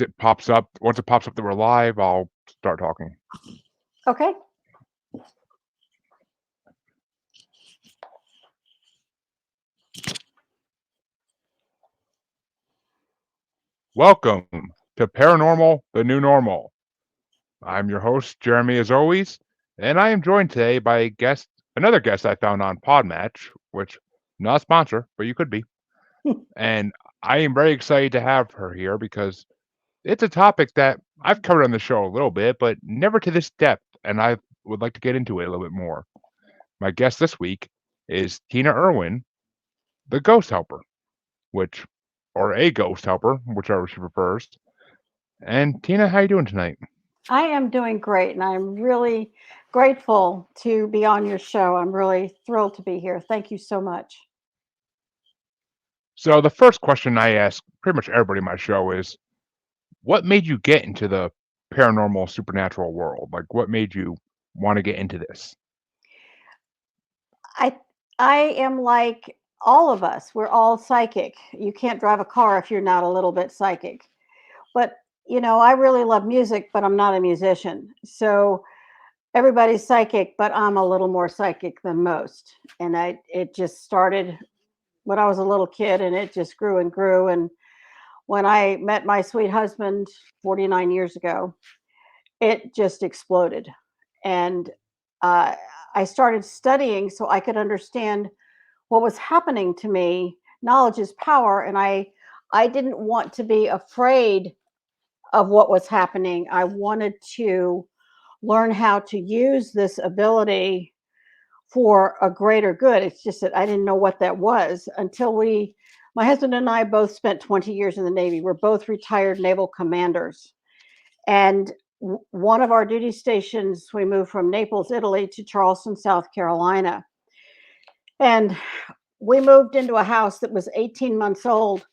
it pops up, once it pops up that we're live, I'll start talking. Okay. Welcome to Paranormal, the New Normal. I'm your host, Jeremy, as always, and I am joined today by another guest I found on Podmatch, which not a sponsor, but you could be. And I am very excited to have her here because it's a topic that I've covered on the show a little bit, but never to this depth, and I would like to get into it a little bit more. My guest this week is Tina Irwin, the Ghost Helper, which, or a Ghost Helper, whichever she prefers. And Tina, how you doing tonight? I am doing great, and I'm really grateful to be on your show. I'm really thrilled to be here. Thank you so much. So the first question I ask pretty much everybody in my show is, what made you get into the paranormal supernatural world? Like, what made you want to get into this? I I am like all of us. We're all psychic. You can't drive a car if you're not a little bit psychic. But I really love music, but I'm not a musician. So everybody's psychic, but I'm a little more psychic than most. And it just started when I was a little kid, and it just grew and grew. And when I met my sweet husband 49 years ago, it just exploded. And uh, I started studying so I could understand what was happening to me. Knowledge is power. And I didn't want to be afraid of what was happening. I wanted to learn how to use this ability for a greater good. It's just that I didn't know what that was until my husband and I both spent 20 years in the Navy. We're both retired naval commanders. And one of our duty stations, we moved from Naples, Italy to Charleston, South Carolina. And we moved into a house that was 18 months old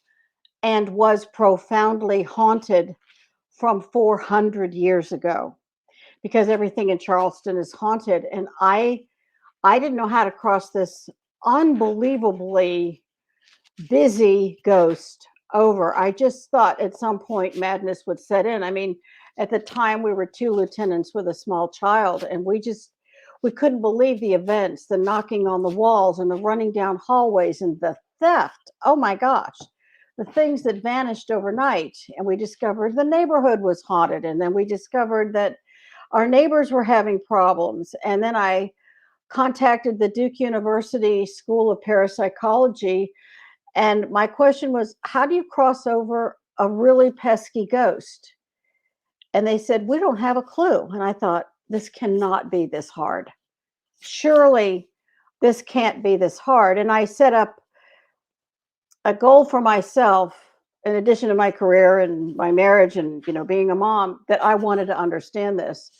and was profoundly haunted from 400 years ago, because everything in Charleston is haunted. And I didn't know how to cross this unbelievably busy ghost over. I just thought at some point madness would set in. I mean, at the time we were two lieutenants with a small child, and we couldn't believe the events, the knocking on the walls and the running down hallways and the theft. Oh my gosh. The things that vanished overnight. And we discovered the neighborhood was haunted. And then we discovered that our neighbors were having problems. And then I contacted the Duke University School of Parapsychology. And my question was, how do you cross over a really pesky ghost? And they said, we don't have a clue. And I thought, this cannot be this hard. Surely this can't be this hard. And I set up a goal for myself, in addition to my career and my marriage and being a mom, that I wanted to understand this.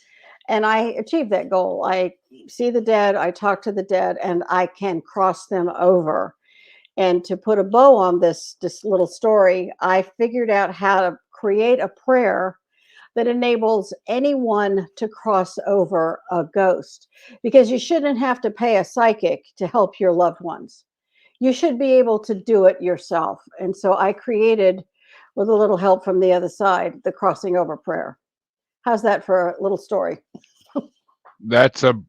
And I achieved that goal. I see the dead, I talk to the dead, and I can cross them over. And to put a bow on this little story, I figured out how to create a prayer that enables anyone to cross over a ghost, because you shouldn't have to pay a psychic to help your loved ones. You should be able to do it yourself. And so I created, with a little help from the other side, the crossing over prayer. How's that for a little story? That's a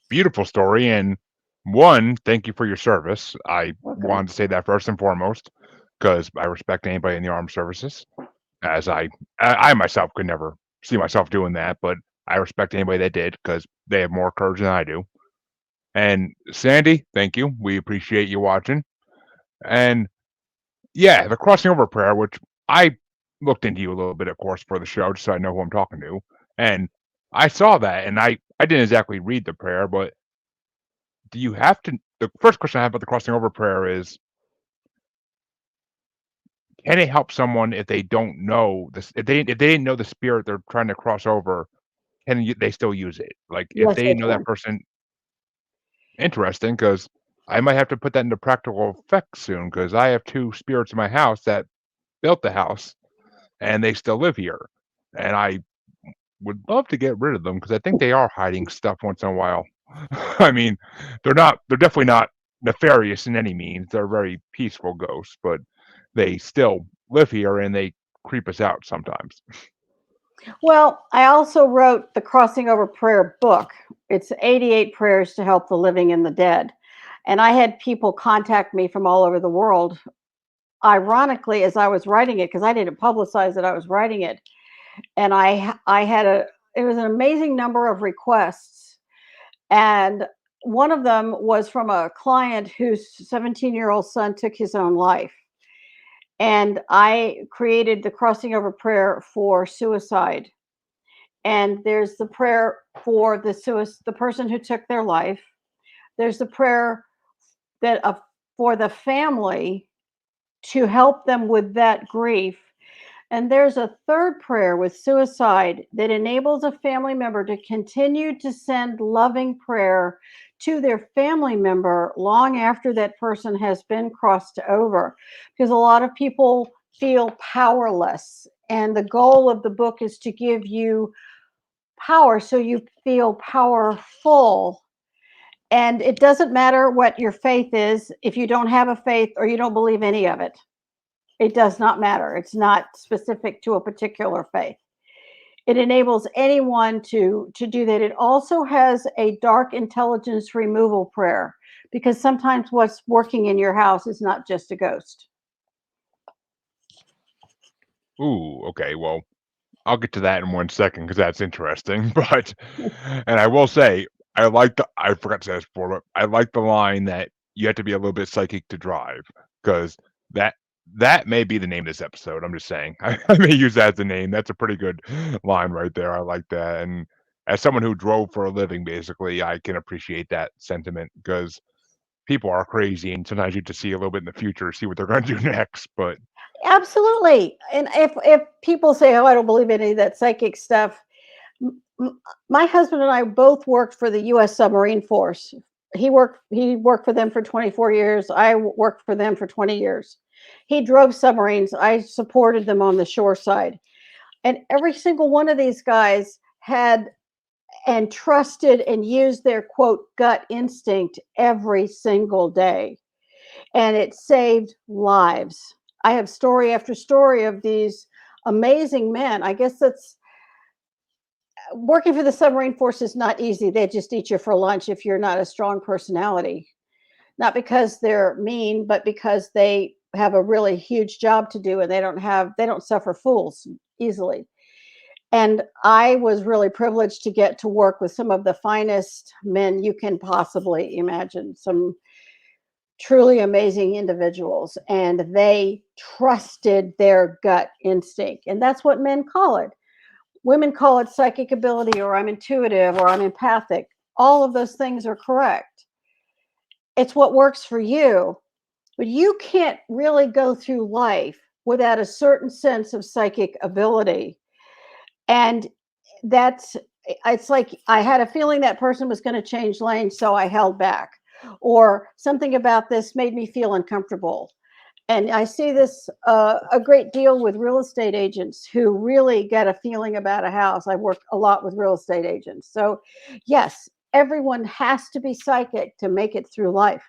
beautiful story. And one, thank you for your service. I Welcome. wanted to say that first and foremost because I respect anybody in the armed services. As I myself could never see myself doing that, but I respect anybody that did because they have more courage than I do. And Sandy, thank you. We appreciate you watching. And yeah, the crossing over prayer, which I looked into you a little bit, of course, for the show, just so I know who I'm talking to. And I saw that, and I didn't exactly read the prayer, but do you have to? The first question I have about the crossing over prayer is, can it help someone if they don't know this? If they didn't know the spirit they're trying to cross over, they still use it? Like if Yes, they they didn't know that can. person, interesting, because I might have to put that into practical effect soon, because I have two spirits in my house that built the house and they still live here, and I would love to get rid of them because I think they are hiding stuff once in a while. I mean, they're definitely not nefarious in any means. They're very peaceful ghosts, but they still live here and they creep us out sometimes. Well, I also wrote the Crossing Over Prayer book. It's 88 prayers to help the living and the dead. And I had people contact me from all over the world, ironically, as I was writing it, because I didn't publicize that I was writing it. And I had it was an amazing number of requests. And one of them was from a client whose 17-year-old son took his own life. And I created the Crossing Over Prayer for suicide. And there's the prayer for the person who took their life. There's the prayer that for the family to help them with that grief. And there's a third prayer with suicide that enables a family member to continue to send loving prayer to their family member long after that person has been crossed over. Because a lot of people feel powerless. And the goal of the book is to give you power so you feel powerful. And it doesn't matter what your faith is. If you don't have a faith or you don't believe any of it, it does not matter. It's not specific to a particular faith. It enables anyone to do that. It also has a dark intelligence removal prayer, because sometimes what's working in your house is not just a ghost. Ooh, okay. Well, I'll get to that in 1 second because that's interesting. But, and I will say, I forgot to say this before, but I like the line that you have to be a little bit psychic to drive, because that that may be the name of this episode. I'm just saying. I may use that as the name. That's a pretty good line right there. I like that. And as someone who drove for a living, basically, I can appreciate that sentiment because people are crazy, and sometimes you just see a little bit in the future, see what they're going to do next. But Absolutely. And if people say, "Oh, I don't believe any of that psychic stuff," my husband and I both worked for the U.S. Submarine Force. He worked for them for 24 years. I worked for them for 20 years. He drove submarines. I supported them on the shore side. And every single one of these guys had and trusted and used their quote gut instinct every single day. And it saved lives. I have story after story of these amazing men. I guess that's working for the submarine force is not easy. They just eat you for lunch if you're not a strong personality. Not because they're mean, but because they have a really huge job to do and they don't suffer fools easily. And I was really privileged to get to work with some of the finest men you can possibly imagine, some truly amazing individuals, and they trusted their gut instinct. And that's what men call it. Women call it psychic ability, or I'm intuitive, or I'm empathic. All of those things are correct. It's what works for you, but you can't really go through life without a certain sense of psychic ability. And that's it's like I had a feeling that person was going to change lanes, so I held back. Or something about this made me feel uncomfortable. And I see this a great deal with real estate agents who really get a feeling about a house. I work a lot with real estate agents. So, yes, everyone has to be psychic to make it through life.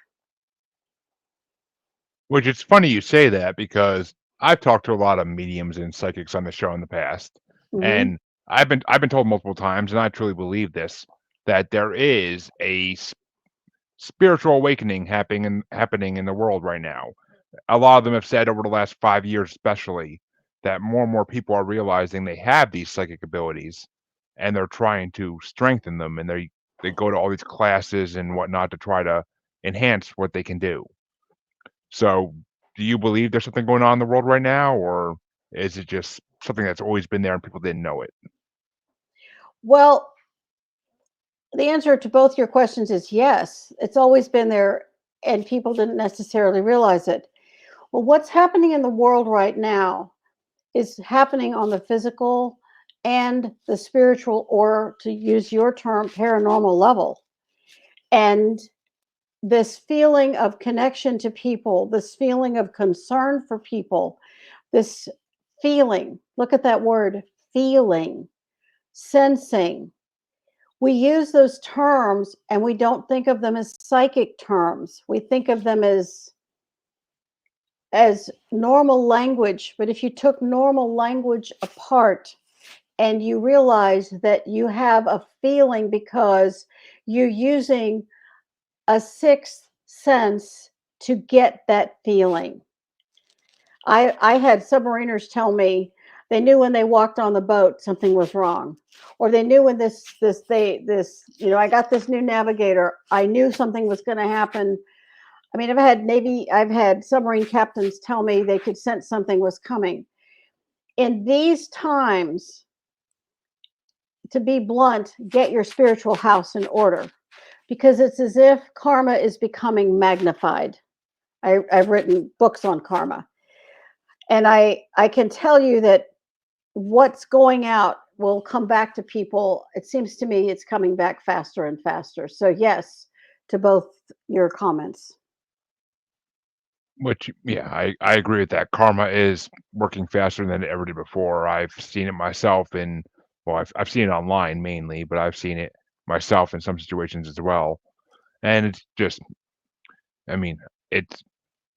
which it's funny you say that because I've talked to a lot of mediums and psychics on the show in the past, Hmm. and I've been told multiple times, and I truly believe this, that there is a spiritual awakening happening in the world right now. A lot of them have said over the last 5 years, especially, that more and more people are realizing they have these psychic abilities, and they're trying to strengthen them, and they go to all these classes and whatnot to try to enhance what they can do. So, do you believe there's something going on in the world right now, or is it just something that's always been there and people didn't know it? Well, the answer to both your questions is yes. It's always been there, and people didn't necessarily realize it. Well, what's happening in the world right now is happening on the physical and the spiritual, or to use your term, paranormal level. And this feeling of connection to people, this feeling of concern for people, this feeling, look at that word, feeling, sensing. We use those terms and we don't think of them as psychic terms. We think of them as normal language, but if you took normal language apart and you realize that you have a feeling because you're using a sixth sense to get that feeling. I had submariners tell me they knew when they walked on the boat something was wrong, or they knew when I got this new navigator. I knew something was going to happen. I mean, I've had submarine captains tell me they could sense something was coming. In these times, to be blunt, get your spiritual house in order, because it's as if karma is becoming magnified. I've written books on karma, and I can tell you that what's going out will come back to people. It seems to me it's coming back faster and faster. So yes, to both your comments. Which, yeah, I agree with that. Karma is working faster than it ever did before. I've seen it myself in, well, I've seen it online mainly, but I've seen it myself in some situations as well. And it's just, I mean, it's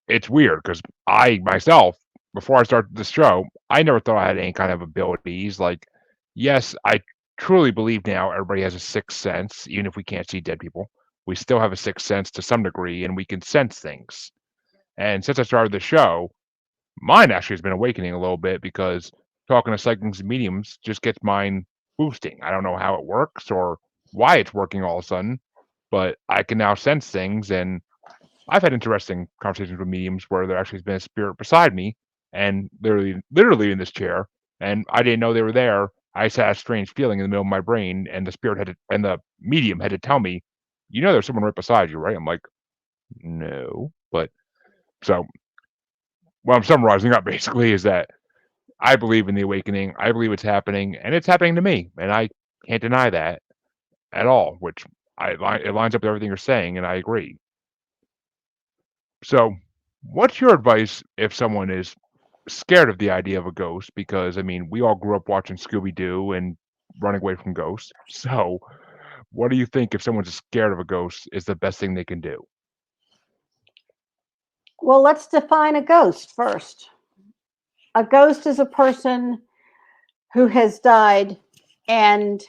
it's weird because I myself, before I started this show, I never thought I had any kind of abilities. Like, yes, I truly believe now everybody has a sixth sense, even if we can't see dead people. We still have a sixth sense to some degree, and we can sense things. And since I started the show, mine actually has been awakening a little bit because talking to psychics and mediums just gets mine boosting. I don't know how it works or why it's working all of a sudden, but I can now sense things. And I've had interesting conversations with mediums where there actually has been a spirit beside me and literally in this chair, and I didn't know they were there. I just had a strange feeling in the middle of my brain, and the spirit had to, and the medium had to tell me, you know, there's someone right beside you, right? I'm like, no, but so what I'm summarizing up basically is that I believe in the awakening. I believe it's happening, and it's happening to me, and I can't deny that at all. Which it lines up with everything you're saying, and I agree. So, what's your advice if someone is scared of the idea of a ghost? Because I mean, we all grew up watching Scooby Doo and running away from ghosts. So, what do you think if someone's scared of a ghost is the best thing they can do? Well, let's define a ghost first. A ghost is a person who has died and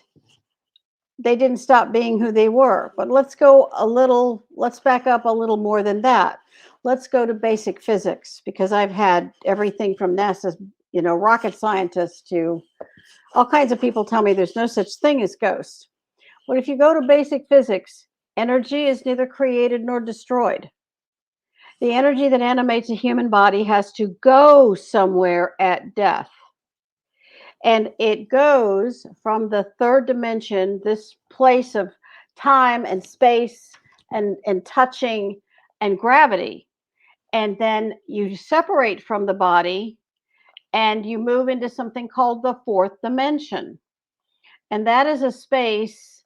they didn't stop being who they were. But let's back up a little more than that. Let's go to basic physics, because I've had everything from NASA's, rocket scientists to all kinds of people tell me there's no such thing as ghosts. But if you go to basic physics, energy is neither created nor destroyed. The energy that animates a human body has to go somewhere at death. And it goes from the third dimension, this place of time and space and touching and gravity. And then you separate from the body and you move into something called the fourth dimension. And that is a space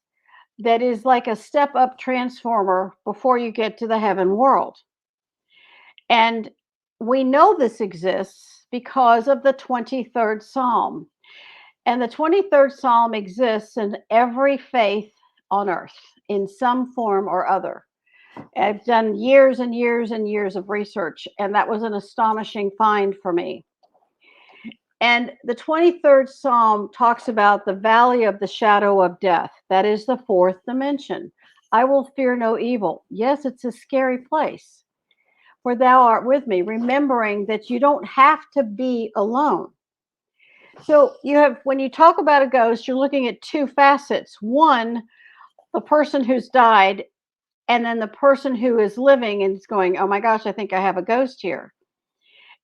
that is like a step up transformer before you get to the heaven world. And we know this exists because of the 23rd Psalm. And the 23rd Psalm exists in every faith on earth in some form or other. I've done years and years and years of research, and that was an astonishing find for me. And the 23rd Psalm talks about the valley of the shadow of death. That is the fourth dimension. I will fear no evil. Yes, it's a scary place, for thou art with me, remembering that you don't have to be alone. So when you talk about a ghost, you're looking at two facets. One, the person who's died, and then the person who is living and is going, oh my gosh, I think I have a ghost here.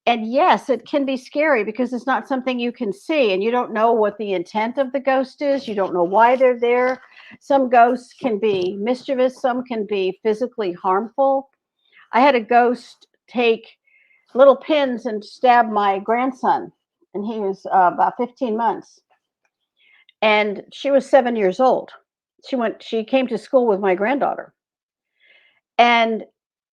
And yes, it can be scary because it's not something you can see, and you don't know what the intent of the ghost is. You don't know why they're there. Some ghosts can be mischievous, some can be physically harmful. I had a ghost take little pins and stab my grandson, and he was about 15 months. And she was 7 years old. She came to school with my granddaughter. And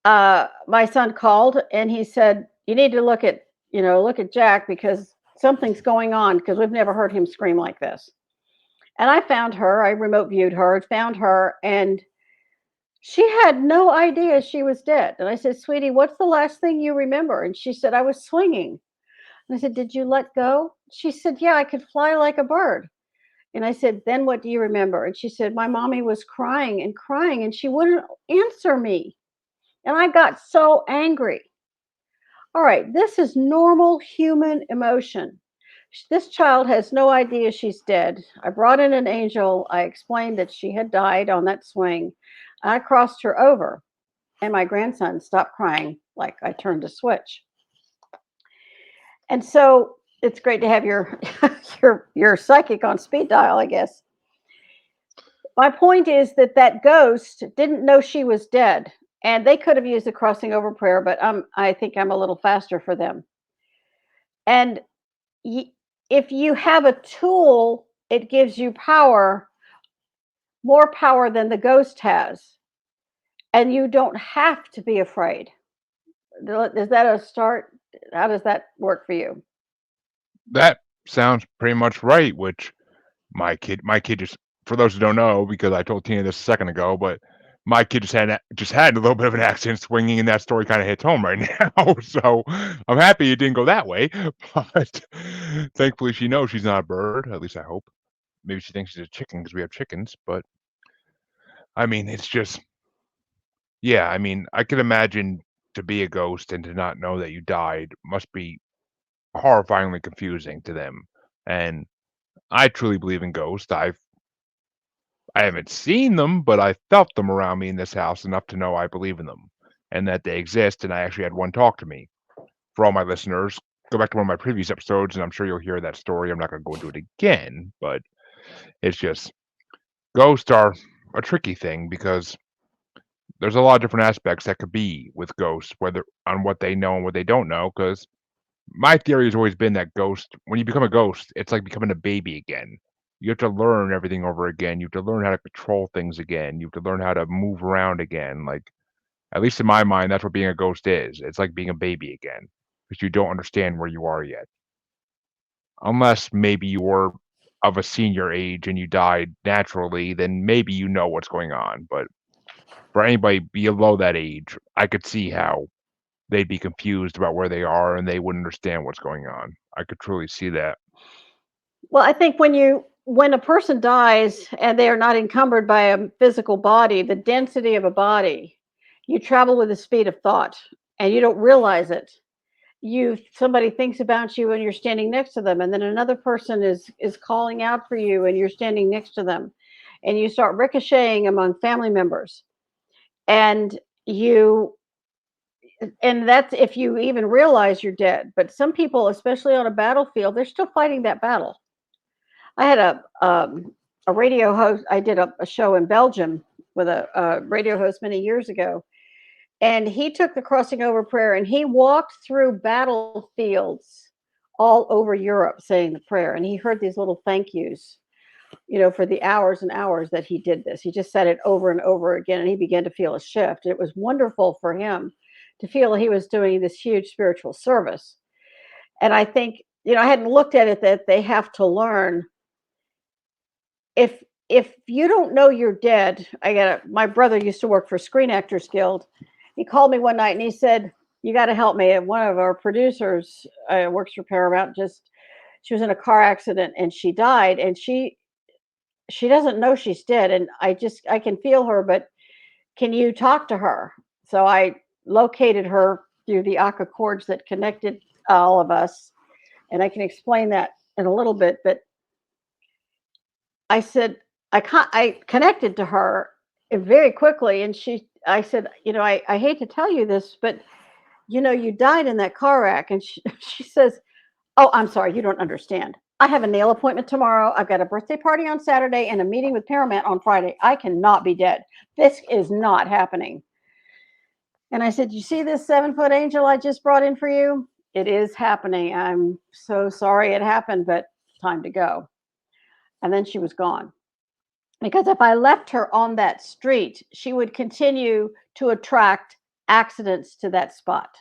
my son called and he said, you need to look at Jack, because something's going on, because we've never heard him scream like this. And I found her, I remote viewed her, found her, and She had no idea she was dead. And I said, "Sweetie, what's the last thing you remember?" And she said, "I was swinging." And I said, "Did you let go?" She said, "Yeah, I could fly like a bird." And I said, "Then what do you remember?" And she said, "My mommy was crying, and she wouldn't answer me." And I got so angry. All right, this is normal human emotion. This child has no idea she's dead. I brought in an angel. I explained that she had died on that swing. I crossed her over, and my grandson stopped crying like I turned a switch. And so it's great to have your your psychic on speed dial, I guess. My point is that that ghost didn't know she was dead, and they could have used the crossing over prayer, but I think I'm a little faster for them. And y- if you have a tool, it gives you power, more power than the ghost has, and you don't have to be afraid. Is that a start? How does that work for you? That sounds pretty much right, which my kid just, for those who don't know, because I told Tina this a second ago, but my kid just had a little bit of an accident swinging, and that story kind of hits home right now. So I'm happy it didn't go that way, but thankfully she knows she's not a bird. At least I hope. Maybe she thinks she's a chicken because we have chickens, but I mean, it's just, yeah. I mean, I could imagine to be a ghost and to not know that you died must be horrifyingly confusing to them. And I truly believe in ghosts. I haven't seen them, but I felt them around me in this house enough to know I believe in them and that they exist. And I actually had one talk to me. For all my listeners, go back to one of my previous episodes, and I'm sure you'll hear that story. I'm not going to go into it again, but it's just ghosts are a tricky thing because there's a lot of different aspects that could be with ghosts, whether on what they know and what they don't know. Because my theory has always been that when you become a ghost, it's like becoming a baby again. You have to learn everything over again. You have to learn how to control things again. You have to learn how to move around again. Like, at least in my mind, that's what being a ghost is. It's like being a baby again because you don't understand where you are yet. Unless maybe you were of a senior age and you died naturally, then maybe you know what's going on. But for anybody below that age, I could see how they'd be confused about where they are and they wouldn't understand what's going on. I could truly see that. Well, I think when a person dies and they are not encumbered by a physical body, the density of a body, you travel with the speed of thought and you don't realize it. Somebody thinks about you and you're standing next to them, and then another person is calling out for you and you're standing next to them, and you start ricocheting among family members. And you and that's if you even realize you're dead. But some people, especially on a battlefield, they're still fighting that battle. I had a radio host. I did a show in Belgium with a radio host many years ago, and he took the crossing over prayer and he walked through battlefields all over Europe saying the prayer. And he heard these little thank yous, for the hours and hours that he did this. He just said it over and over again, and he began to feel a shift. It was wonderful for him to feel he was doing this huge spiritual service. And I think, I hadn't looked at it that they have to learn if you don't know you're dead. My brother used to work for Screen Actors Guild. He called me one night and he said, "You got to help me." And one of our producers works for Paramount. She was in a car accident and she died, and she doesn't know she's dead, and I can feel her, but can you talk to her? So I located her through the Aka cords that connected all of us, and I can explain that in a little bit. But I said I connected to her very quickly, and I said, I hate to tell you this, but you died in that car wreck. And she says, "Oh, I'm sorry, you don't understand. I have a nail appointment tomorrow. I've got a birthday party on Saturday and a meeting with Paramount on Friday. I cannot be dead. This is not happening." And I said, "You see this 7-foot angel I just brought in for you? It is happening. I'm so sorry it happened, but time to go." And then she was gone. Because if I left her on that street, she would continue to attract accidents to that spot.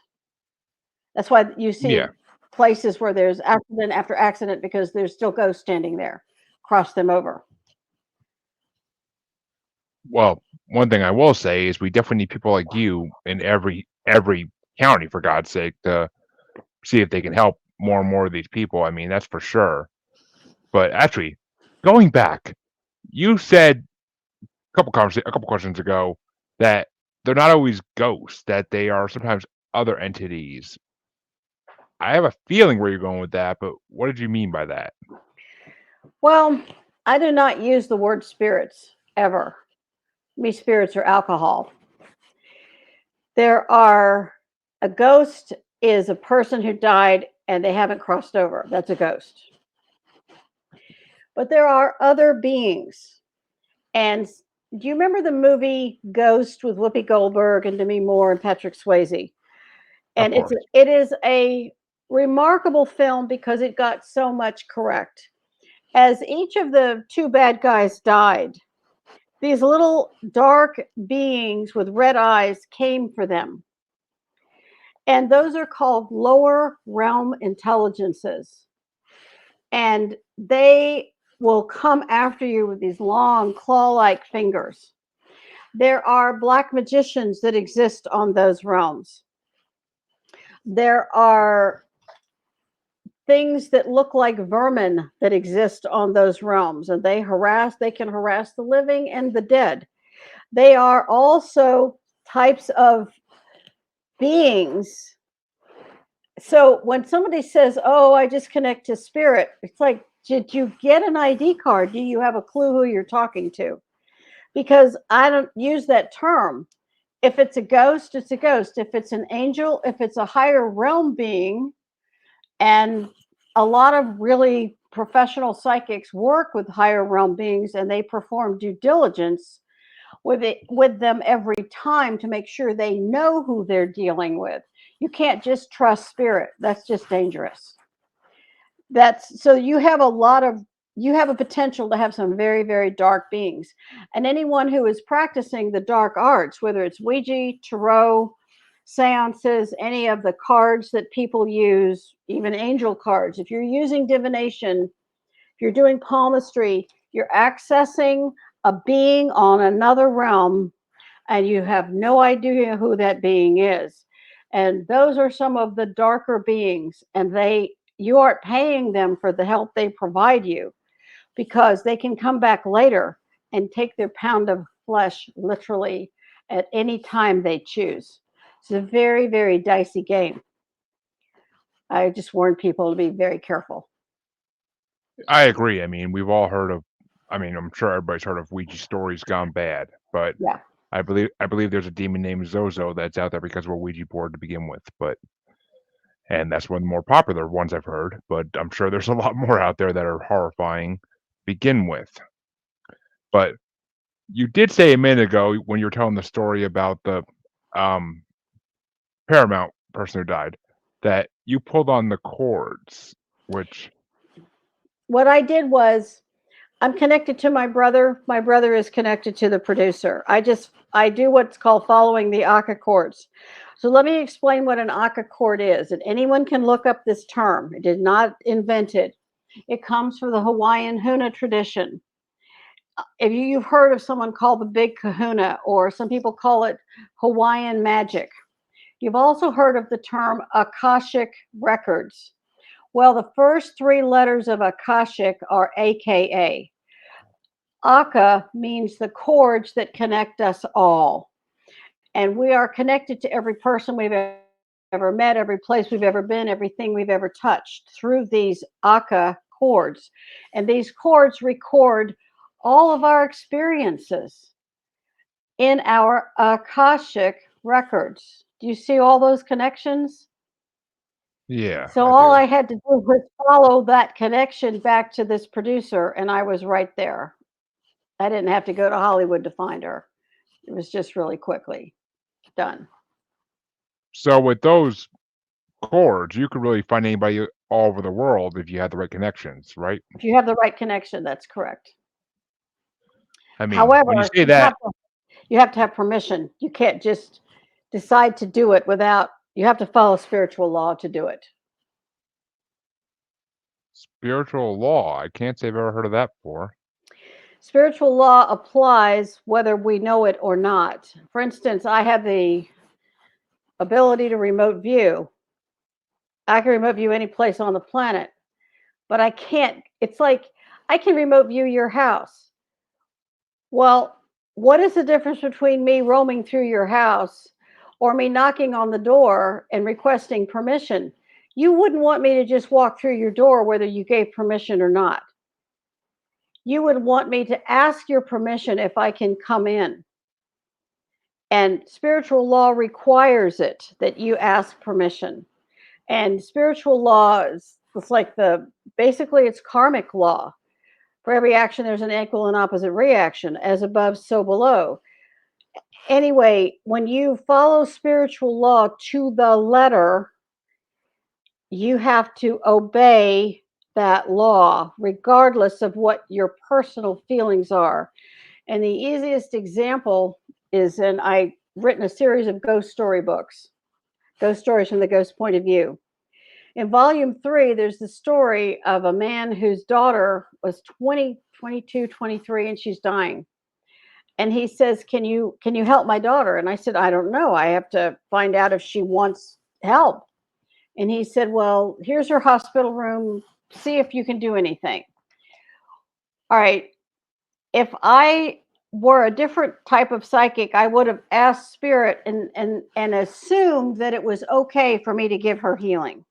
That's why you Yeah. see places where there's accident after accident, because there's still ghosts standing there. Cross them over. Well, one thing I will say is we definitely need people like you in every county, for God's sake, to see if they can help more and more of these people. I mean, that's for sure. But actually, going back, you said a couple questions ago that they're not always ghosts; that they are sometimes other entities. I have a feeling where you're going with that, but what did you mean by that? Well, I do not use the word spirits ever. Me, spirits are alcohol. There are a ghost is a person who died and they haven't crossed over. That's a ghost. But there are other beings. And do you remember the movie Ghost with Whoopi Goldberg and Demi Moore and Patrick Swayze? Of And course. it is a remarkable film because it got so much correct. As each of the two bad guys died, these little dark beings with red eyes came for them. And those are called lower realm intelligences. And they will come after you with these long claw like fingers. There are black magicians that exist on those realms. There are things that look like vermin that exist on those realms, and they can harass the living and the dead. They are also types of beings. So when somebody says, "Oh, I just connect to spirit," it's like, did you get an ID card? Do you have a clue who you're talking to? Because I don't use that term. If it's a ghost, it's a ghost. If it's an angel, if it's a higher realm being, and a lot of really professional psychics work with higher realm beings and they perform due diligence with them every time to make sure they know who they're dealing with. You can't just trust spirit. That's just dangerous. That's so you have a potential to have some very, very dark beings. And anyone who is practicing the dark arts, whether it's Ouija, tarot, seances, any of the cards that people use, even angel cards, if you're using divination, if you're doing palmistry, you're accessing a being on another realm and you have no idea who that being is. And those are some of the darker beings, and you aren't paying them for the help they provide you because they can come back later and take their pound of flesh literally at any time they choose. It's a very, very dicey game. I just warn people to be very careful. I agree. I mean, we've all heard of. I mean, I'm sure everybody's heard of Ouija stories gone bad, but Yeah. I believe there's a demon named Zozo that's out there because of a Ouija board to begin with. But and that's one of the more popular ones I've heard. But I'm sure there's a lot more out there that are horrifying to begin with. But you did say a minute ago when you were telling the story about the um, Paramount person who died that you pulled on the cords, which What I did was I'm connected to my brother. My brother is connected to the producer. I do what's called following the Aka chords. So let me explain what an Aka chord is, and anyone can look up this term. It is not invented. It comes from the Hawaiian Huna tradition. If you've heard of someone called the Big Kahuna, or some people call it Hawaiian magic, you've also heard of the term Akashic records. Well, the first three letters of Akashic are AKA. Aka means the cords that connect us all. And we are connected to every person we've ever met, every place we've ever been, everything we've ever touched through these Aka cords. And these cords record all of our experiences in our Akashic records. Do you see all those connections? yeah, So I all do. I had to do was follow that connection back to this producer, and I was right there. I didn't have to go to Hollywood to find her. It was just really quickly done. So with those cords, you could really find anybody all over the world if you had the right connections, right? If you have the right connection, that's correct. I mean, when you However, say that, you have to have permission. You can't just decide to do it without you have to follow spiritual law to do it. spiritual law, I can't say I've ever heard of that before. Spiritual law applies whether we know it or not. For instance, I have the ability to remote view. I can remote view any place on the planet, but I can't. It's like I can remote view your house. Well, what is the difference between me roaming through your house or me knocking on the door and requesting permission? You wouldn't want me to just walk through your door whether you gave permission or not. You would want me to ask your permission if I can come in. And spiritual law requires it that you ask permission. And spiritual law is it's like basically it's karmic law. For every action, there's an equal and opposite reaction, as above, so below. Anyway, when you follow spiritual law to the letter, you have to obey that law, regardless of what your personal feelings are. And the easiest example is, and I've written a series of ghost story books, ghost stories from the ghost point of view. In volume 3, there's the story of a man whose daughter was 20, 22, 23, and she's dying. And he says, can you help my daughter? And I said, I don't know. I have to find out if she wants help. And he said, well, here's her hospital room. See if you can do anything. All right. If I were a different type of psychic, I would have asked spirit and assumed that it was okay for me to give her healing.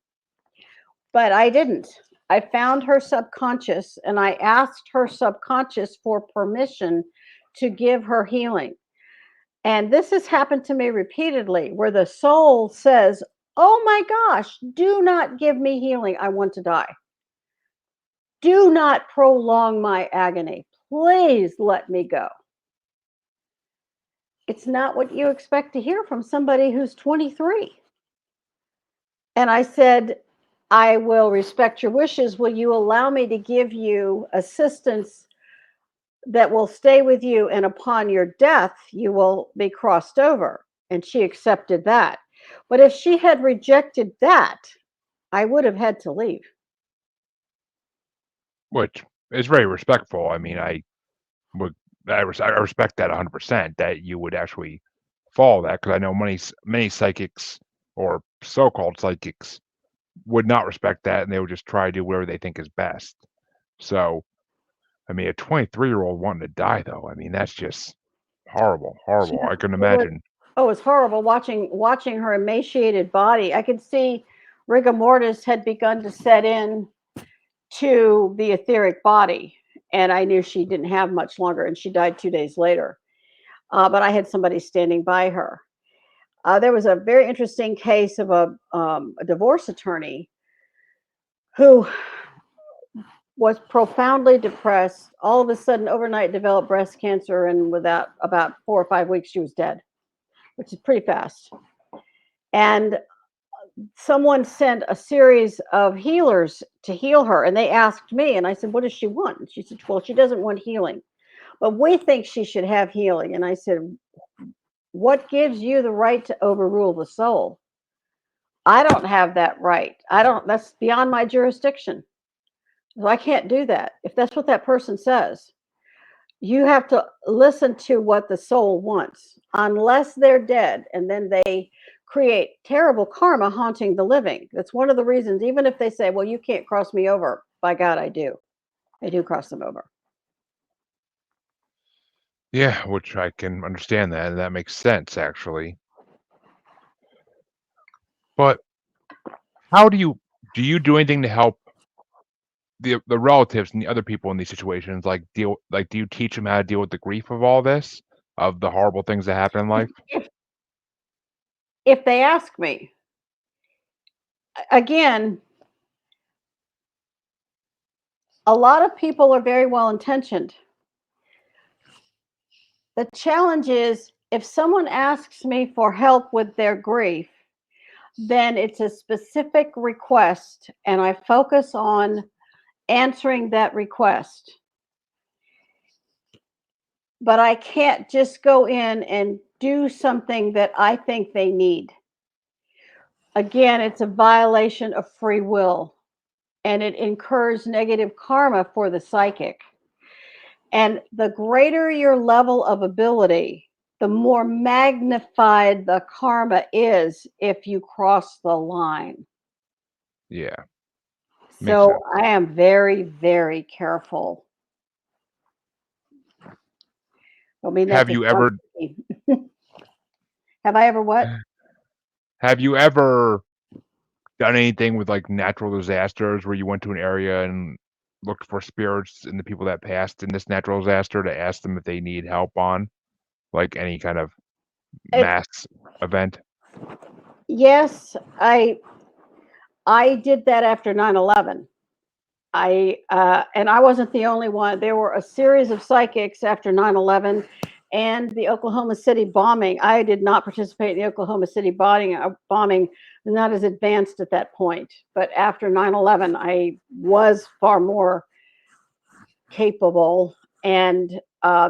But I didn't. I found her subconscious and I asked her subconscious for permission to give her healing. And this has happened to me repeatedly where the soul says, oh my gosh, do not give me healing. I want to die. Do not prolong my agony. Please let me go. It's not what you expect to hear from somebody who's 23. And I said, I will respect your wishes. Will you allow me to give you assistance that will stay with you? And upon your death, you will be crossed over. And she accepted that. But if she had rejected that, I would have had to leave. Which is very respectful. I mean, I respect that 100%, that you would actually follow that, because I know many psychics or so-called psychics would not respect that, and they would just try to do whatever they think is best. So, I mean, a 23-year-old wanting to die, though, I mean, that's just horrible. I couldn't imagine. Oh, it was horrible watching her emaciated body. I could see rigor mortis had begun to set in to the etheric body, and I knew she didn't have much longer, and she died 2 days later. But I had somebody standing by her. There was a very interesting case of a divorce attorney who was profoundly depressed. All of a sudden, overnight, developed breast cancer, and without about 4 or 5 weeks, she was dead, which is pretty fast. And someone sent a series of healers to heal her, and they asked me, and I said, what does she want? And she said, well, she doesn't want healing, but we think she should have healing. And I said, what gives you the right to overrule the soul? I don't have that right. That's beyond my jurisdiction. So I can't do that. If that's what that person says, you have to listen to what the soul wants, unless they're dead, and then they create terrible karma haunting the living. That's one of the reasons, even if they say, well, you can't cross me over, by God, I do cross them over. Yeah, which I can understand that, and that makes sense, actually. But how do you do anything to help the relatives and the other people in these situations? Like, do you teach them how to deal with the grief of all this, of the horrible things that happen in life? If they ask me, again, a lot of people are very well intentioned. The challenge is, if someone asks me for help with their grief, then it's a specific request, and I focus on answering that request. But I can't just go in and do something that I think they need. Again, it's a violation of free will, and it incurs negative karma for the psychic. And the greater your level of ability, the more magnified the karma is if you cross the line. Yeah, makes So sense. I am very, very careful. Don't mean that Have to you sound ever picky. Have I ever what? have you ever done anything with like natural disasters where you went to an area and looked for spirits and the people that passed in this natural disaster to ask them if they need help on like any kind of If mass event? yes, I did that after 9/11. And I wasn't the only one. There were a series of psychics after 9/11 and the Oklahoma City bombing. I did not participate in the Oklahoma City bombing, not as advanced at that point. But after 9/11, I was far more capable. And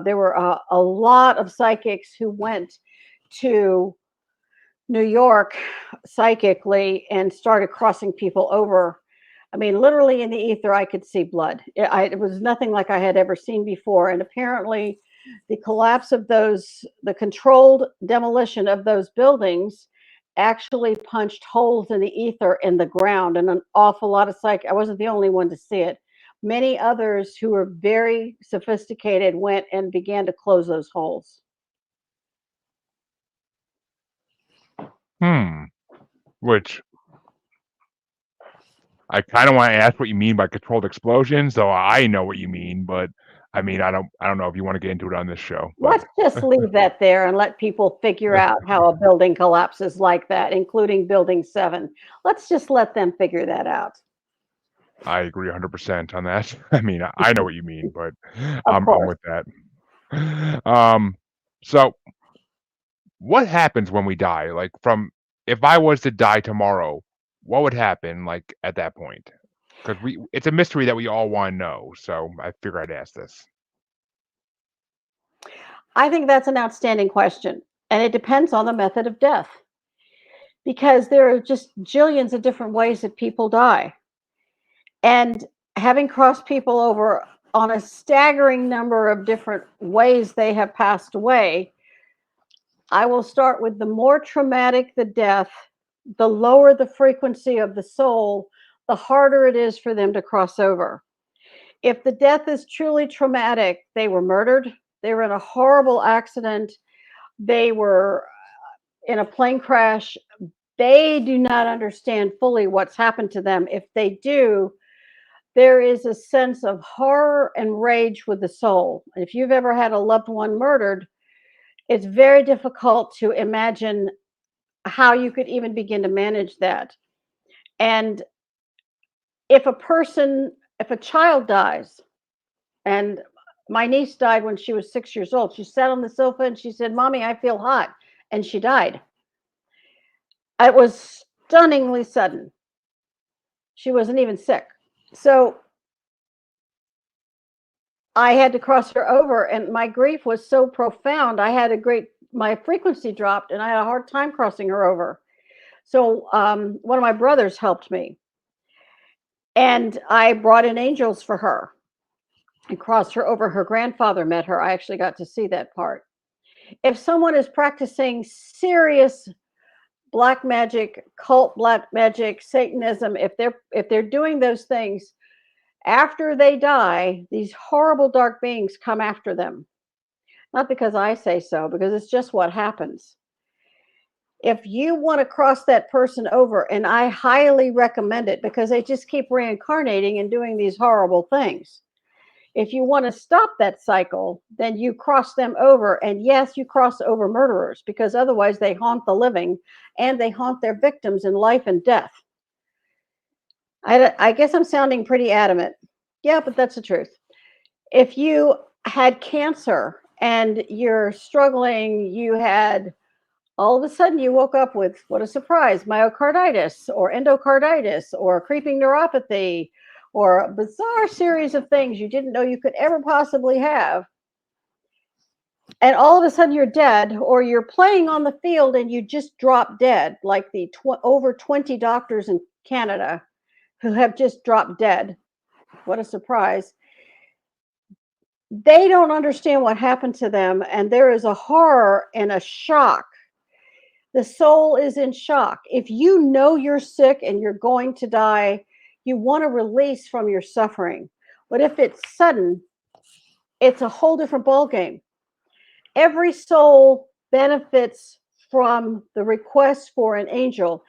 there were a lot of psychics who went to New York psychically and started crossing people over. I mean, literally in the ether, I could see blood. It was nothing like I had ever seen before. And apparently, the collapse of the controlled demolition of those buildings actually punched holes in the ether in the ground. And an awful lot of I wasn't the only one to see it. Many others who were very sophisticated went and began to close those holes. Hmm. Which I kind of want to ask what you mean by controlled explosions, though I know what you mean, but I mean I don't know if you want to get into it on this show, but Let's just leave that there and let people figure out how a building collapses like that, including Building 7. Let's just let them figure that out. I agree 100% on that. I mean, I know what you mean, but Of I'm course. with that. So what happens when we die? Like from if I was to die tomorrow, what would happen like at that point? Because it's a mystery that we all want to know. So I figure I'd ask this. I think that's an outstanding question. And it depends on the method of death because there are just jillions of different ways that people die. And having crossed people over on a staggering number of different ways they have passed away, I will start with the more traumatic the death, the lower the frequency of the soul, the harder it is for them to cross over. If the death is truly traumatic, they were murdered, they were in a horrible accident, they were in a plane crash, they do not understand fully what's happened to them. If they do, there is a sense of horror and rage with the soul. If you've ever had a loved one murdered, it's very difficult to imagine how you could even begin to manage that. And if a child dies, and my niece died when she was 6 years old, she sat on the sofa and she said, "Mommy, I feel hot." And she died. It was stunningly sudden. She wasn't even sick. So I had to cross her over, and my grief was so profound. My frequency dropped, and I had a hard time crossing her over. So one of my brothers helped me, and I brought in angels for her and crossed her over. Her grandfather met her. I actually got to see that part. If someone is practicing serious black magic, cult black magic, Satanism, if they're doing those things after they die, these horrible dark beings come after them. Not because I say so, because it's just what happens. If you want to cross that person over, and I highly recommend it because they just keep reincarnating and doing these horrible things. If you want to stop that cycle, then you cross them over. And yes, you cross over murderers because otherwise they haunt the living and they haunt their victims in life and death. I guess I'm sounding pretty adamant. Yeah, but that's the truth. If you had cancer and you're struggling, you had all of a sudden you woke up with, what a surprise, myocarditis or endocarditis or creeping neuropathy or a bizarre series of things you didn't know you could ever possibly have. And all of a sudden you're dead, or you're playing on the field and you just drop dead, like the over 20 doctors in Canada who have just dropped dead. What a surprise. They don't understand what happened to them, and there is a horror and a shock. The soul is in shock. If you know you're sick and you're going to die, you want to release from your suffering. But if it's sudden, it's a whole different ballgame. Every soul benefits from the request for an angel,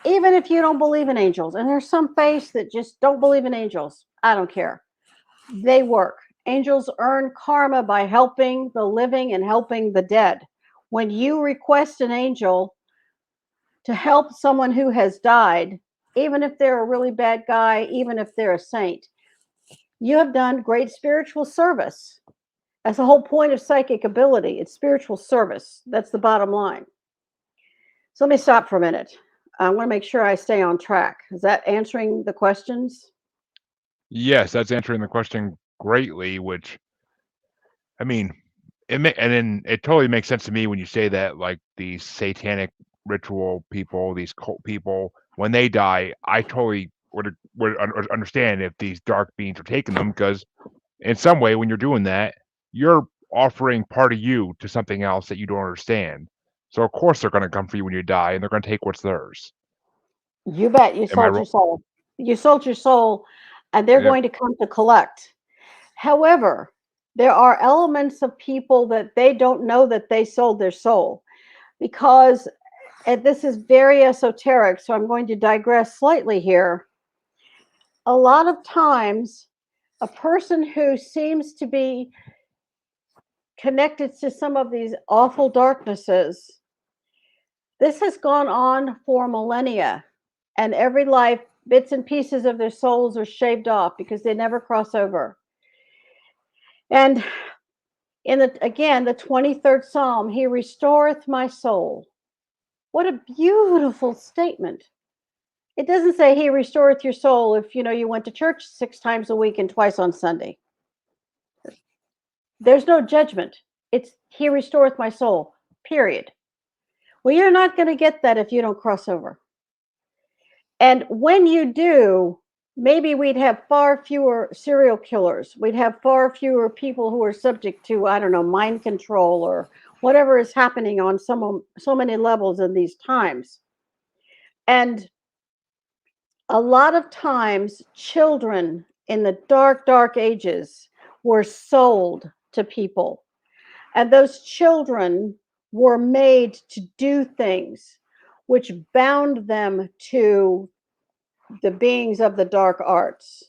even if you don't believe in angels. And there's some faiths that just don't believe in angels. I don't care. They work. Angels earn karma by helping the living and helping the dead. When you request an angel to help someone who has died, even if they're a really bad guy, even if they're a saint, you have done great spiritual service. That's the whole point of psychic ability. It's spiritual service. That's the bottom line. So let me stop for a minute. I want to make sure I stay on track. Is that answering the questions? Yes, that's answering the question greatly, which, I mean, and then it totally makes sense to me when you say that, like these satanic ritual people, these cult people, when they die, I totally would understand if these dark beings are taking them, because in some way, when you're doing that, you're offering part of you to something else that you don't understand. So of course they're going to come for you when you die, and they're going to take what's theirs. You bet. You Am I sold your wrong? soul. You sold your soul, and they're Yep. going to come to collect. However, there are elements of people that they don't know that they sold their soul because, and this is very esoteric, so I'm going to digress slightly here. A lot of times, a person who seems to be connected to some of these awful darknesses, this has gone on for millennia, and every life, bits and pieces of their souls are shaved off because they never cross over. And in the 23rd Psalm, he restoreth my soul. What a beautiful statement. It doesn't say he restoreth your soul if you went to church 6 times a week and twice on Sunday. There's no judgment. It's he restoreth my soul. Period. Well, you're not going to get that if you don't cross over. And when you do, maybe we'd have far fewer serial killers. We'd have far fewer people who are subject to, I don't know, mind control or whatever is happening on so many levels in these times. And a lot of times, children in the dark, dark ages were sold to people. And those children were made to do things which bound them to the beings of the dark arts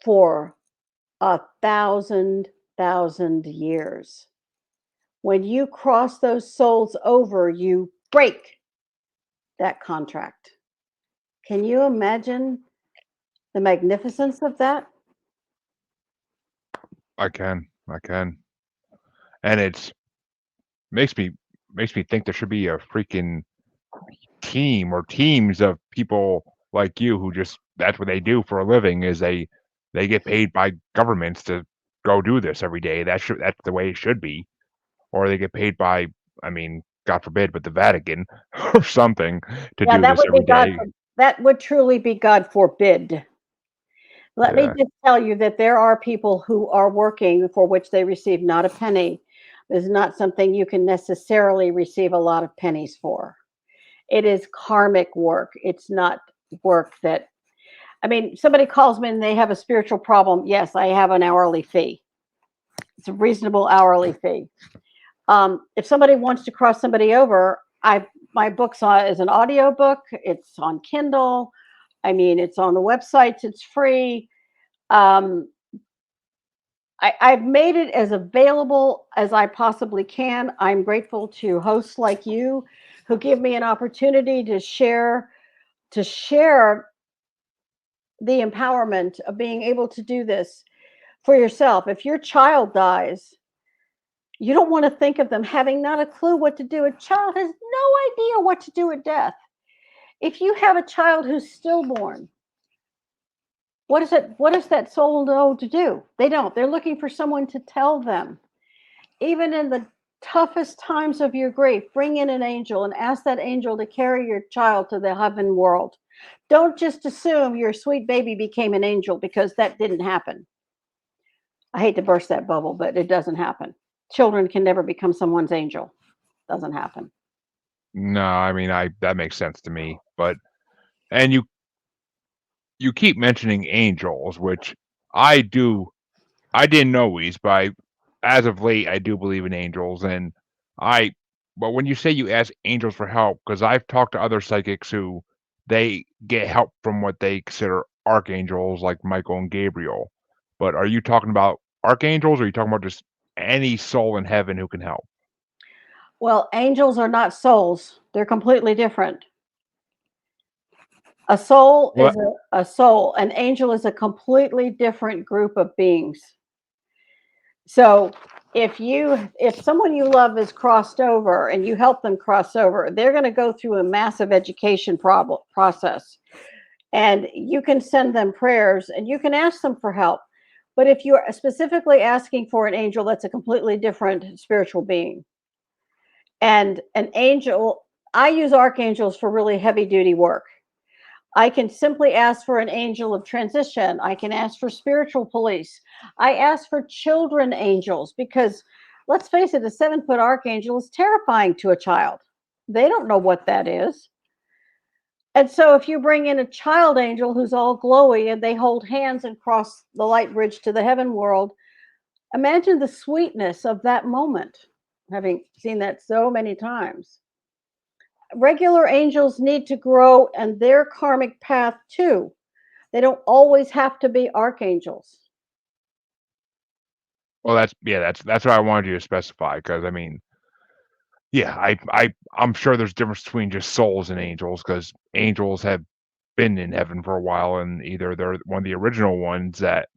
for 1,000 years. When you cross those souls over, you break that contract. Can you imagine the magnificence of that? I can, and it's makes me makes me think there should be a freaking team or teams of people like you who just that's what they do for a living, is they get paid by governments to go do this every day. That's the way it should be. Or they get paid by, I mean, God forbid, but the Vatican or something to Yeah, do that this would be every day. that would truly be God forbid. Let me Yeah. just tell you that there are people who are working for which they receive not a penny. It's not something you can necessarily receive a lot of pennies for. It is karmic work. It's not work that, I mean, somebody calls me and they have a spiritual problem. Yes, I have an hourly fee. It's a reasonable hourly fee. If somebody wants to cross somebody over, my book's is an audio book. It's on Kindle. I mean, it's on the websites. It's free. Um, I've made it as available as I possibly can. I'm grateful to hosts like you who give me an opportunity to share the empowerment of being able to do this for yourself. If your child dies, you don't want to think of them having not a clue what to do. A child has no idea what to do at death. If you have a child who's stillborn, what does that soul know to do? They don't. They're looking for someone to tell them. Even in the toughest times of your grief, bring in an angel and ask that angel to carry your child to the heaven world. Don't just assume your sweet baby became an angel, because that didn't happen. hate to burst that bubble, but it doesn't happen. Children can never become someone's angel. Doesn't happen. No, I mean, that makes sense to me. But and you keep mentioning angels, which I do. I didn't always, but as of late, I do believe in angels, and I. But when you say you ask angels for help, because I've talked to other psychics who they get help from what they consider archangels, like Michael and Gabriel. But are you talking about archangels, or are you talking about just any soul in heaven who can help? Well, angels are not souls. They're completely different. A soul Well, is a soul. An angel is a completely different group of beings. So if someone you love is crossed over and you help them cross over, they're going to go through a massive education process. And you can send them prayers and you can ask them for help. But if you're specifically asking for an angel, that's a completely different spiritual being. And an angel, I use archangels for really heavy duty work. I can simply ask for an angel of transition. I can ask for spiritual police. I ask for children angels because let's face it, a 7-foot archangel is terrifying to a child. They don't know what that is. And so if you bring in a child angel who's all glowy and they hold hands and cross the light bridge to the heaven world, imagine the sweetness of that moment, having seen that so many times. Regular angels need to grow in their karmic path too. They don't always have to be archangels. well, that's what I wanted you to specify, because I mean, yeah, I'm sure there's a difference between just souls and angels, because angels have been in heaven for a while, and either they're one of the original ones that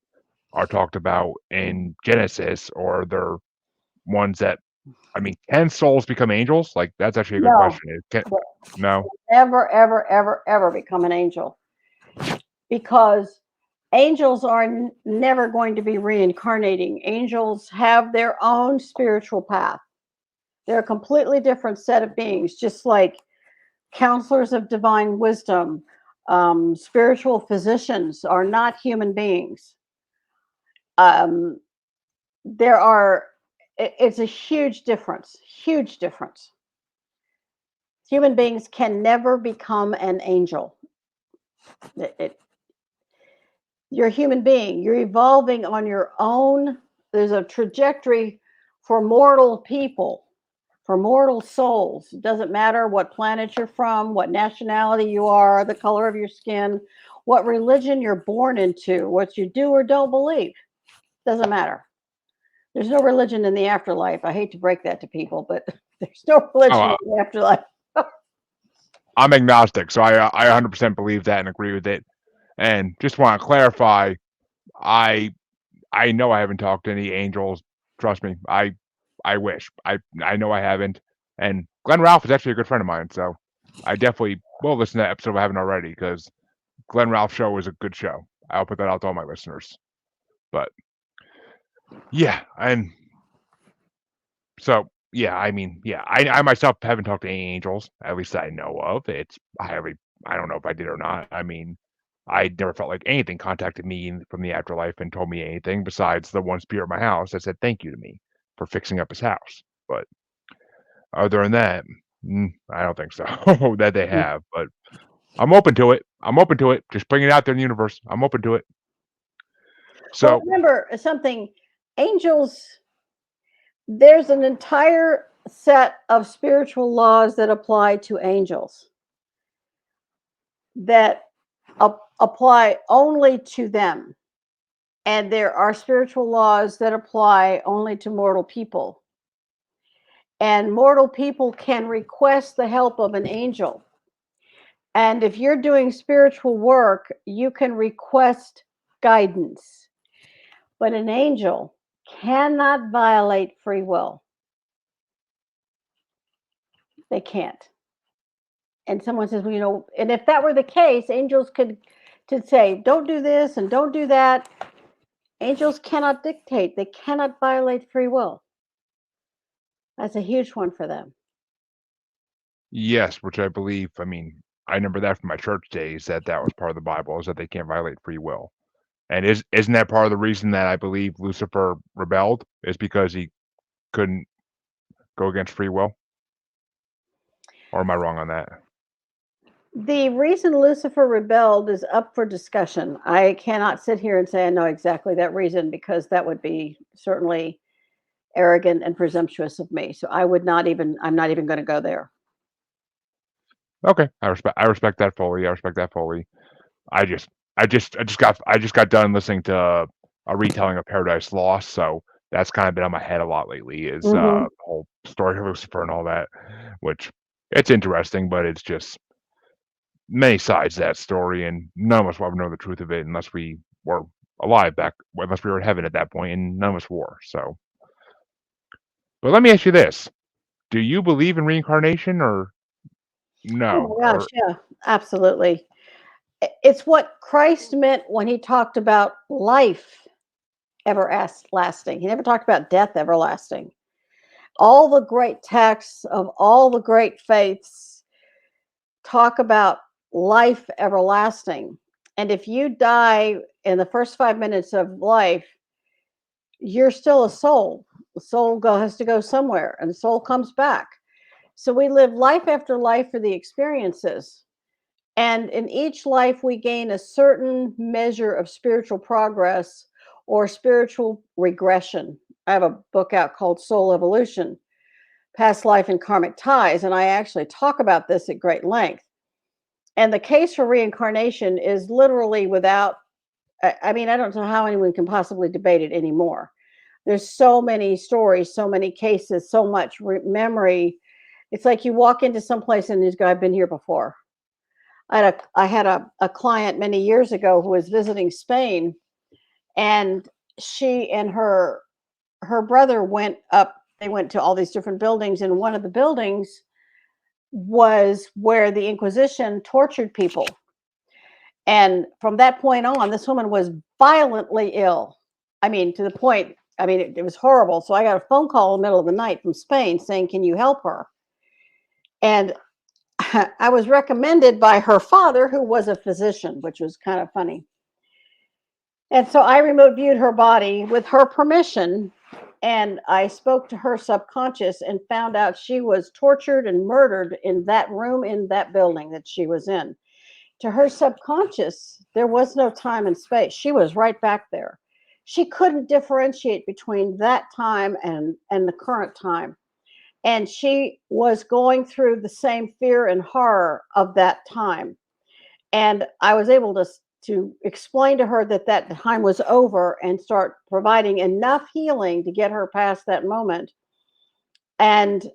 are talked about in Genesis, or they're ones that, I mean, can souls become angels? Like, that's actually a good No, question. No? never, ever, ever, ever become an angel because angels are never going to be reincarnating. Angels have their own spiritual path. They're a completely different set of beings, just like counselors of divine wisdom, spiritual physicians are not human beings. Um, there are, it's a huge difference, huge difference. Human beings can never become an angel. You're a human being, you're evolving on your own. There's a trajectory for mortal people, for mortal souls. It doesn't matter what planet you're from, what nationality you are, the color of your skin, what religion you're born into, what you do or don't believe. Doesn't matter. There's no religion in the afterlife. I hate to break that to people, but there's no Oh, religion in the afterlife. I'm agnostic, so I 100% believe that and agree with it. And just want to clarify, I I know I haven't talked to any angels. Trust me, I wish. I know I haven't. And Glenn Ralph is actually a good friend of mine, so I definitely will listen to that episode if I haven't already, because Glenn Ralph's show is a good show. I'll put that out to all my listeners. But yeah, and so yeah, I mean, yeah, I myself haven't talked to any angels, at least I know of. It's highly, I don't know if I did or not. I mean, I never felt like anything contacted me from the afterlife and told me anything besides the one spirit in my house that said thank you to me for fixing up his house. But other than that, I don't think so that they have. But I'm open to it. I'm open to it. Just bring it out there in the universe. I'm open to it. Well, So remember something, angels, there's an entire set of spiritual laws that apply to angels that apply only to them. And there are spiritual laws that apply only to mortal people. And mortal people can request the help of an angel. And if you're doing spiritual work, you can request guidance. But an angel cannot violate free will. They can't. And someone says, well, and if that were the case, angels could say, don't do this and don't do that. Angels cannot dictate. They cannot violate free will. That's a huge one for them. yes, which I believe. I mean, I remember that from my church days, that was part of the Bible, is that they can't violate free will. And isn't that part of the reason that I believe Lucifer rebelled? Is because he couldn't go against free will? Or am I wrong on that? The reason Lucifer rebelled is up for discussion. I cannot sit here and say I know exactly that reason because that would be certainly arrogant and presumptuous of me. So I'm not even going to go there. Okay, I respect that fully. I respect that fully. I just I just got done listening to a retelling of Paradise Lost, so that's kind of been on my head a lot lately. Is Hmm. the whole story of Lucifer and all that, which it's interesting, but it's just many sides to that story, and none of us will ever know the truth of it unless we were alive unless we were in heaven at that point, and none of us were. So, but let me ask you this: do you believe in reincarnation or Oh no? my gosh, Or yeah, absolutely. It's what Christ meant when he talked about life everlasting. He never talked about death everlasting. All the great texts of all the great faiths talk about life everlasting. And if you die in the first 5 minutes of life, you're still a soul. The has to go somewhere, and the soul comes back. So we live life after life for the experiences. And in each life, we gain a certain measure of spiritual progress or spiritual regression. I have a book out called Soul Evolution, Past Life and Karmic Ties, and I actually talk about this at great length. And the case for reincarnation is literally without, I mean, I don't know how anyone can possibly debate it anymore. There's so many stories, so many cases, so much memory. It's like you walk into some place and this guy, I've been here before. I had a client many years ago who was visiting Spain, and she and her brother went up. They went to all these different buildings, and one of the buildings was where the Inquisition tortured people. And from that point on, this woman was violently ill. I mean, to the point, I mean, it was horrible. So I got a phone call in the middle of the night from Spain saying, "Can you help her?" And I was recommended by her father, who was a physician, which was kind of funny. And so I remote viewed her body with her permission, and I spoke to her subconscious and found out she was tortured and murdered in that room in that building that she was in. To her subconscious, there was no time and space. She was right back there. She couldn't differentiate between that time and the current time. And she was going through the same fear and horror of that time. And I was able to explain to her that that time was over and start providing enough healing to get her past that moment. And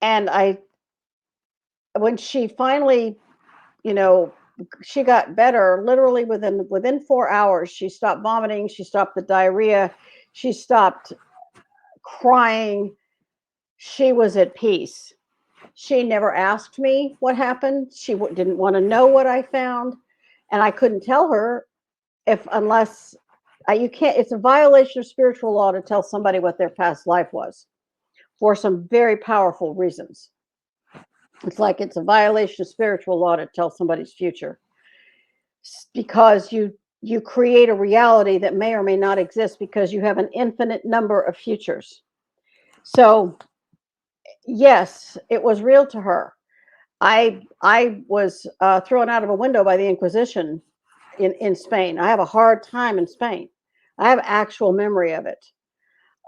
I when she finally, you know, she got better literally within 4 hours. She stopped vomiting, she stopped the diarrhea, she stopped crying. She was at peace. She never asked me what happened. She didn't want to know what I found, and I couldn't tell her if unless you can't. It's a violation of spiritual law to tell somebody what their past life was for some very powerful reasons. It's like it's a violation of spiritual law to tell somebody's future because you create a reality that may or may not exist because you have an infinite number of futures. So yes, it was real to her. I was thrown out of a window by the Inquisition in Spain. I have a hard time in Spain. I have actual memory of it.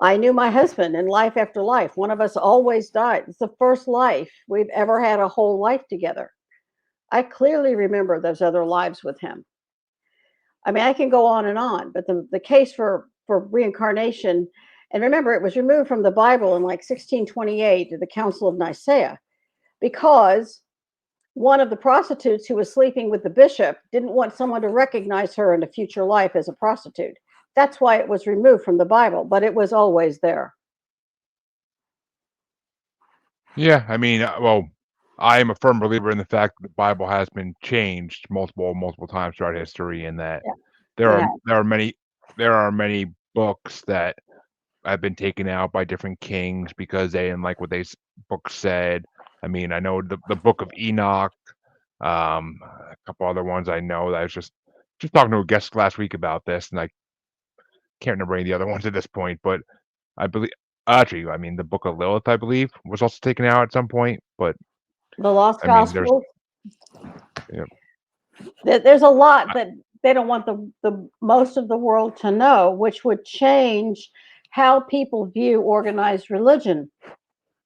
I knew my husband in life after life. One of us always died. It's the first life we've ever had a whole life together. I clearly remember those other lives with him. I mean, I can go on, but the case for reincarnation, and remember, it was removed from the Bible in like 1628 to the Council of Nicaea because one of the prostitutes who was sleeping with the bishop didn't want someone to recognize her in a future life as a prostitute. That's why it was removed from the Bible, but it was always there. Yeah, I mean, well, I am a firm believer in the fact that the Bible has been changed multiple times throughout history, and that Yeah, there it are has. there are many there are many books that have been taken out by different kings because they didn't like what books said. I mean, I know the Book of Enoch, a couple other ones I know that was just just talking to a guest last week about this, and I can't remember any of the other ones at this point, but I believe actually, I mean, the Book of Lilith, I believe, was also taken out at some point. But The Lost I mean, there's Gospels. you know, There's a lot that they don't want the most of the world to know, which would change how people view organized religion.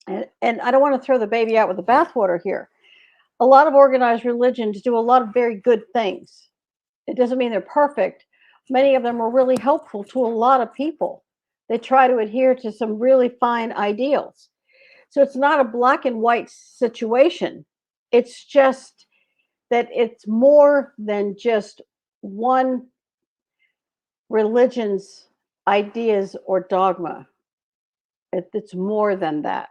And I don't want to throw the baby out with the bathwater here. A lot of organized religions do a lot of very good things. It doesn't mean they're perfect. Many of them are really helpful to a lot of people. They try to adhere to some really fine ideals. So it's not a black and white situation. It's just that it's more than just one religion's ideas or dogma. It's more than that.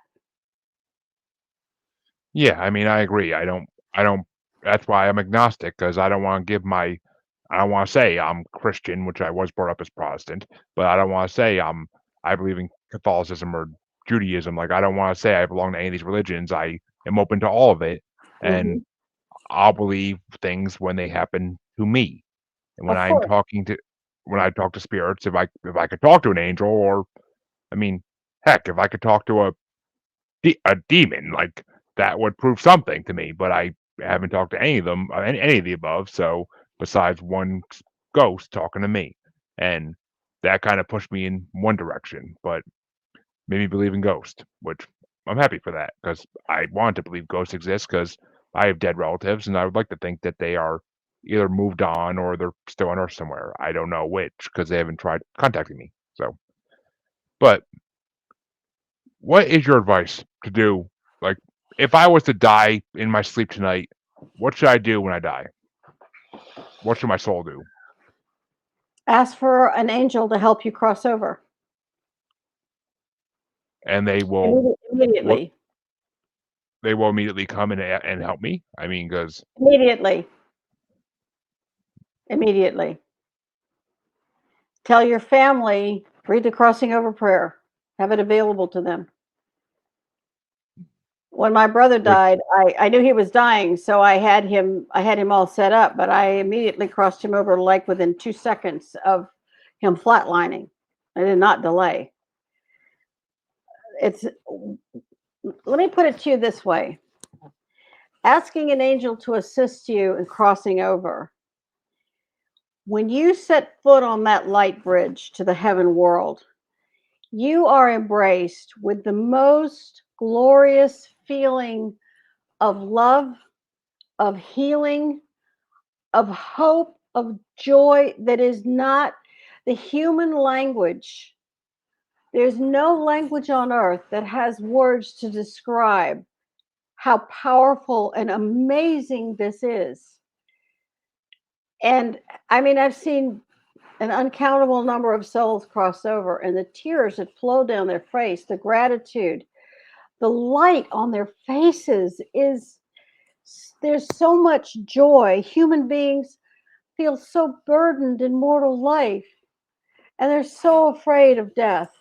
yeah, I mean, I agree. I don't. That's why I'm agnostic because I don't want to give my. I don't want to say I'm Christian, which I was brought up as Protestant, but I don't want to say I believe in Catholicism or Judaism. Like I don't want to say I belong to any of these religions. I am open to all of it, and Hmm. I'll believe things when they happen to me. And Of course, when I talk to spirits, if I could talk to an angel, or I mean, heck, if I could talk to a demon, like that would prove something to me. But I haven't talked to any of them, any of the above. So besides one ghost talking to me, and that kind of pushed me in one direction, but made me believe in ghosts, which I'm happy for that because I want to believe ghosts exist because I have dead relatives, and I would like to think that they are either moved on or they're still on Earth somewhere. I don't know which because they haven't tried contacting me. So, but what is your advice to do? Like, if I was to die in my sleep tonight, what should I do when I die? What should my soul do? ask for an angel to help you cross over And they will what immediately. they will immediately come and help me. I mean, because Immediately. Immediately. Tell your family, read the crossing over prayer. Have it available to them. When my brother which died, I knew he was dying, so I had him all set up, but I immediately crossed him over like within 2 seconds of him flatlining. I did not delay. It's Let me put it to you this way. Asking an angel to assist you in crossing over. When you set foot on that light bridge to the heaven world, you are embraced with the most glorious feeling of love, of healing, of hope, of joy that is not the human language. There's no language on earth that has words to describe how powerful and amazing this is. And I mean, I've seen an uncountable number of souls cross over, and the tears that flow down their face, the gratitude, the light on their faces is there's so much joy. Human beings feel so burdened in mortal life, and they're so afraid of death.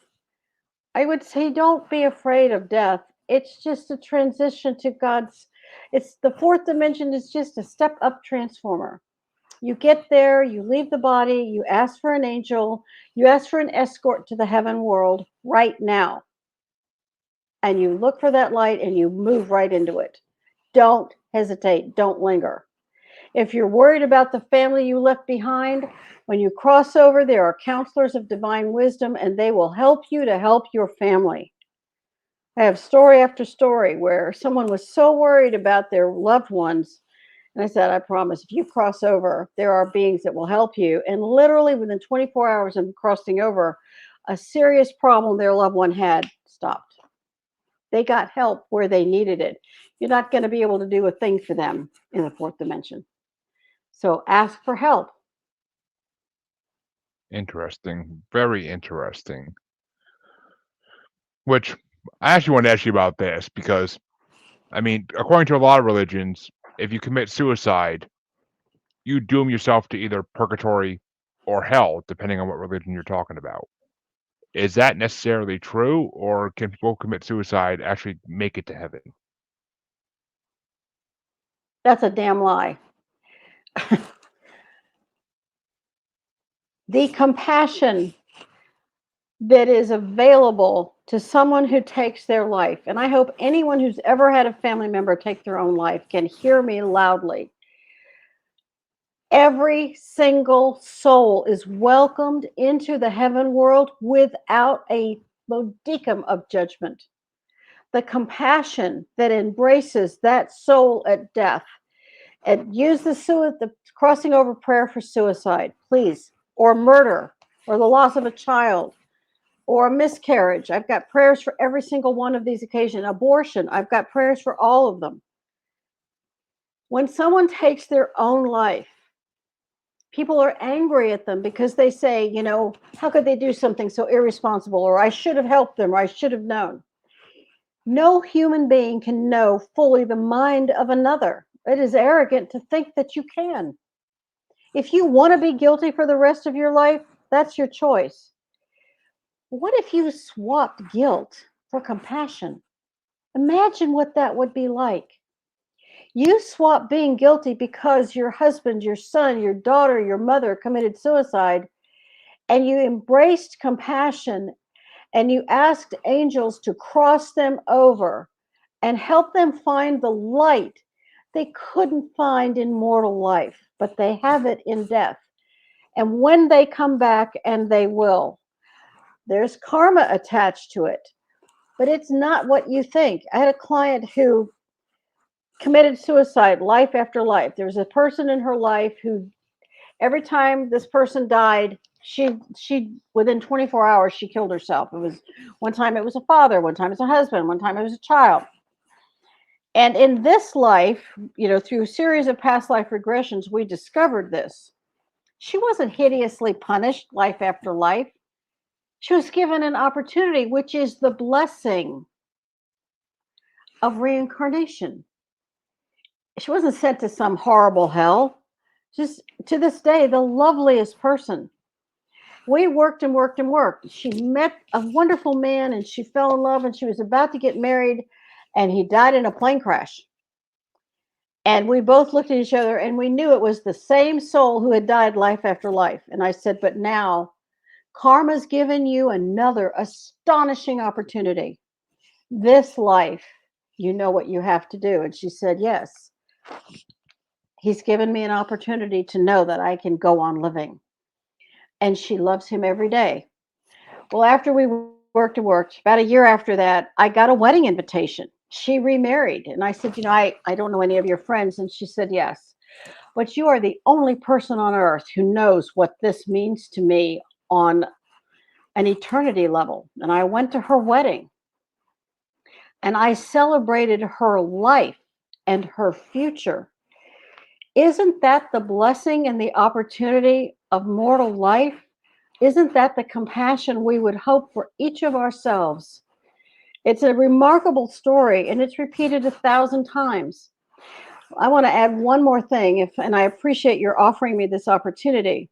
I would say don't be afraid of death. It's just a transition to God's. It's the fourth dimension is just a step up transformer. You get there, you leave the body, you ask for an angel, you ask for an escort to the heaven world right now. And you look for that light and you move right into it. Don't hesitate, don't linger. If you're worried about the family you left behind, when you cross over, there are counselors of divine wisdom and they will help you to help your family. I have story after story where someone was so worried about their loved ones. And I said, I promise, if you cross over, there are beings that will help you. And literally within 24 hours of crossing over, a serious problem their loved one had stopped. They got help where they needed it. You're not going to be able to do a thing for them in the fourth dimension. So ask for help. interesting, very interesting. Which I actually wanted to ask you about this because I mean, according to a lot of religions, if you commit suicide, you doom yourself to either purgatory or hell, depending on what religion you're talking about. Is that necessarily true, or can people who commit suicide actually make it to heaven? That's a damn lie. The compassion that is available to someone who takes their life, and I hope anyone who's ever had a family member take their own life can hear me loudly. Every single soul is welcomed into the heaven world without a modicum of judgment. The compassion that embraces that soul at death, and use the crossing over prayer for suicide, please, or murder, or the loss of a child, or a miscarriage. I've got prayers for every single one of these occasions. Abortion, I've got prayers for all of them. When someone takes their own life, people are angry at them because they say, how could they do something so irresponsible? Or I should have helped them, or I should have known. No human being can know fully the mind of another. It is arrogant to think that you can. If you want to be guilty for the rest of your life, that's your choice. What if you swapped guilt for compassion? Imagine what that would be like. You swap being guilty because your husband, your son, your daughter, your mother committed suicide, and you embraced compassion and you asked angels to cross them over and help them find the light they couldn't find in mortal life, but they have it in death. And when they come back, and they will, there's karma attached to it, but it's not what you think. I had a client who committed suicide life after life. There was a person in her life who, every time this person died, she within 24 hours she killed herself. It was one time it was a father, one time it's a husband, one time it was a child. And in this life, through a series of past life regressions, we discovered this. She wasn't hideously punished life after life. She was given an opportunity, which is the blessing of reincarnation. She wasn't sent to some horrible hell. Just to this day, the loveliest person. We worked and worked and worked. She met a wonderful man and she fell in love and she was about to get married and he died in a plane crash. And we both looked at each other and we knew it was the same soul who had died life after life. And I said, but now karma's given you another astonishing opportunity. This life, you know what you have to do. And she said, yes, he's given me an opportunity to know that I can go on living. And she loves him every day. Well, after we worked and worked, about a year after that, I got a wedding invitation. She remarried. And I said, I don't know any of your friends. And she said, yes, but you are the only person on earth who knows what this means to me on an eternity level. And I went to her wedding and I celebrated her life and her future. Isn't that the blessing and the opportunity of mortal life? Isn't that the compassion we would hope for each of ourselves? It's a remarkable story, and it's repeated 1,000 times. I want to add one more thing, and I appreciate your offering me this opportunity.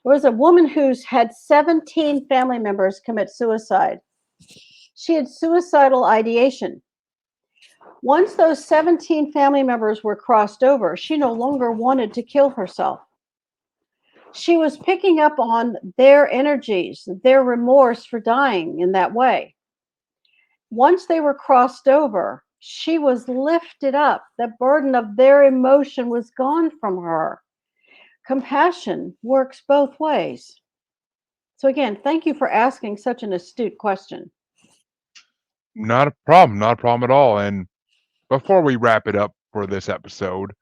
There was a woman who's had 17 family members commit suicide. She had suicidal ideation. Once those 17 family members were crossed over, she no longer wanted to kill herself. She was picking up on their energies, their remorse for dying in that way. Once they were crossed over, she was lifted up. The burden of their emotion was gone from her. Compassion works both ways. So again, thank you for asking such an astute question. Not a problem. Not a problem at all. And before we wrap it up for this episode,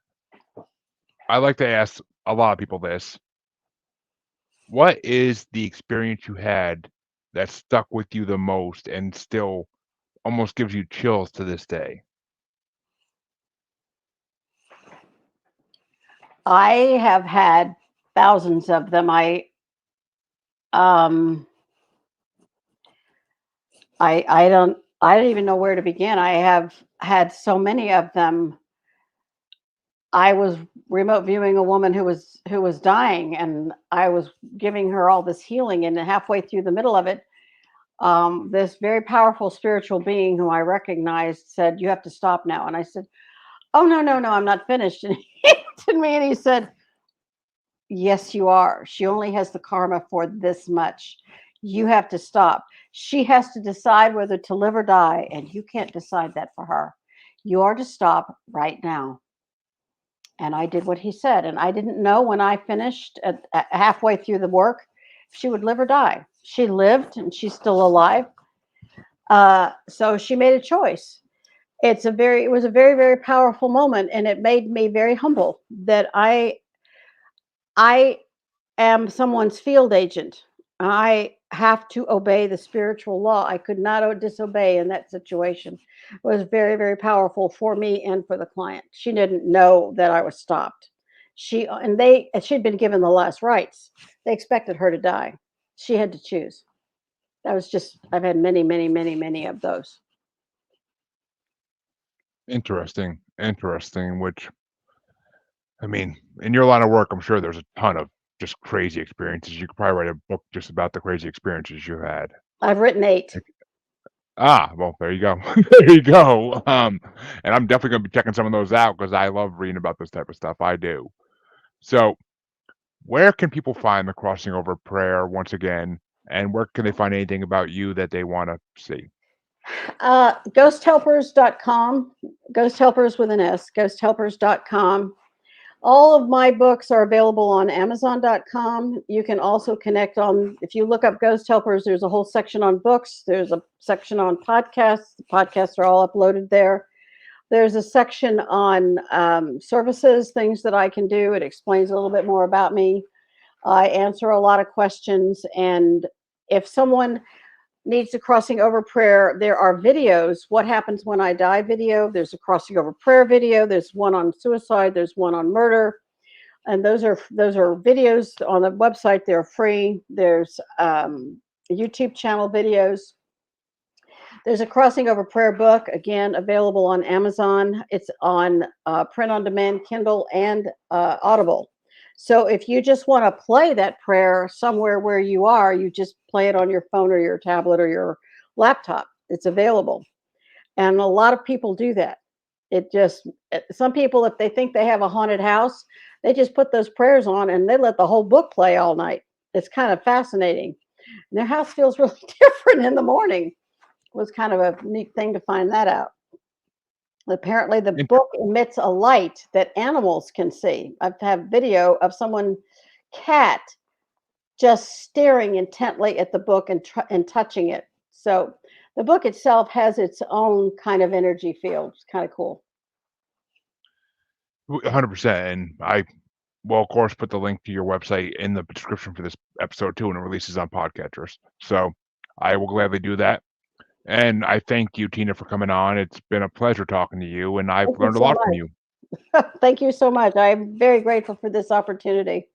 I like to ask a lot of people this. What is the experience you had that stuck with you the most and still almost gives you chills to this day? I have had thousands of them. Um I don't even know where to begin. I have had so many of them. I was remote viewing a woman who was dying, and I was giving her all this healing. And halfway through the middle of it, this very powerful spiritual being who I recognized said, "You have to stop now." And I said, "Oh no, no, no, I'm not finished." And he looked at me and he said, Yes, you are. She only has the karma for this much. You have to stop. She has to decide whether to live or die, and you can't decide that for her. You are to stop right now. And I did what he said. And I didn't know when I finished at halfway through the work if she would live or die. She lived and she's still alive. So she made a choice. It was a very, very powerful moment. And it made me very humble that I am someone's field agent. I have to obey the spiritual law. I could not disobey in that situation. It was very, very powerful for me and for the client. She didn't know that I was stopped. She'd been given the last rites. They expected her to die. She had to choose. That was just I've had many, many, many, many of those. Interesting, interesting. Which I mean, in your line of work, I'm sure there's a ton of just crazy experiences. You could probably write a book just about the crazy experiences you had. I've written 8. Like, well, there you go. There you go. And I'm definitely gonna be checking some of those out because I love reading about this type of stuff. I do. So, where can people find the crossing over prayer once again, and where can they find anything about you that they want to see? Ghosthelpers.com, ghost helpers with an S, ghosthelpers.com. All of my books are available on Amazon.com. You can also connect on, if you look up Ghost Helpers, there's a whole section on books. There's a section on podcasts. The podcasts are all uploaded there. There's a section on services, things that I can do. It explains a little bit more about me. I answer a lot of questions. And if someone needs a crossing over prayer, there are videos. What happens when I die video. There's a crossing over prayer video. There's one on suicide. There's one on murder. And those are videos on the website. They're free. There's YouTube channel videos. There's a crossing over prayer book, again, available on Amazon. It's on print on demand, Kindle, and Audible. So if you just want to play that prayer somewhere where you are, you just play it on your phone or your tablet or your laptop. It's available. And a lot of people do that. Some people, if they think they have a haunted house, they just put those prayers on and they let the whole book play all night. It's kind of fascinating. And their house feels really different in the morning. It was kind of a neat thing to find that out. Apparently, the Int- book emits a light that animals can see. I've had video of someone cat just staring intently at the book and touching it. So the book itself has its own kind of energy field. It's kind of cool. 100%. And I will, of course, put the link to your website in the description for this episode too, when it releases on podcatchers. So I will gladly do that. And I thank you, Tina, for coming on. It's been a pleasure talking to you, and I've Thank you learned a so lot from much. you. Thank you so much. I'm very grateful for this opportunity.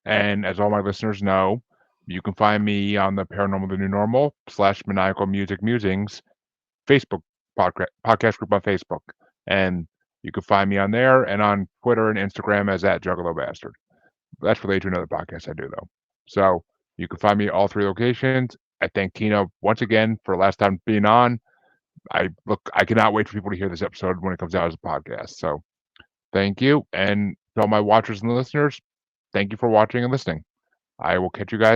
And as all my listeners know, you can find me on the Paranormal the New Normal / Maniacal Music Musings Facebook podcast group on Facebook. And you can find me on there and on Twitter and Instagram as at Juggalo Bastard. That's related to another podcast I do, though. So you can find me at all 3 locations. I thank Tina once again for last time being on. I cannot wait for people to hear this episode when it comes out as a podcast. So thank you. And to all my watchers and listeners, thank you for watching and listening. I will catch you guys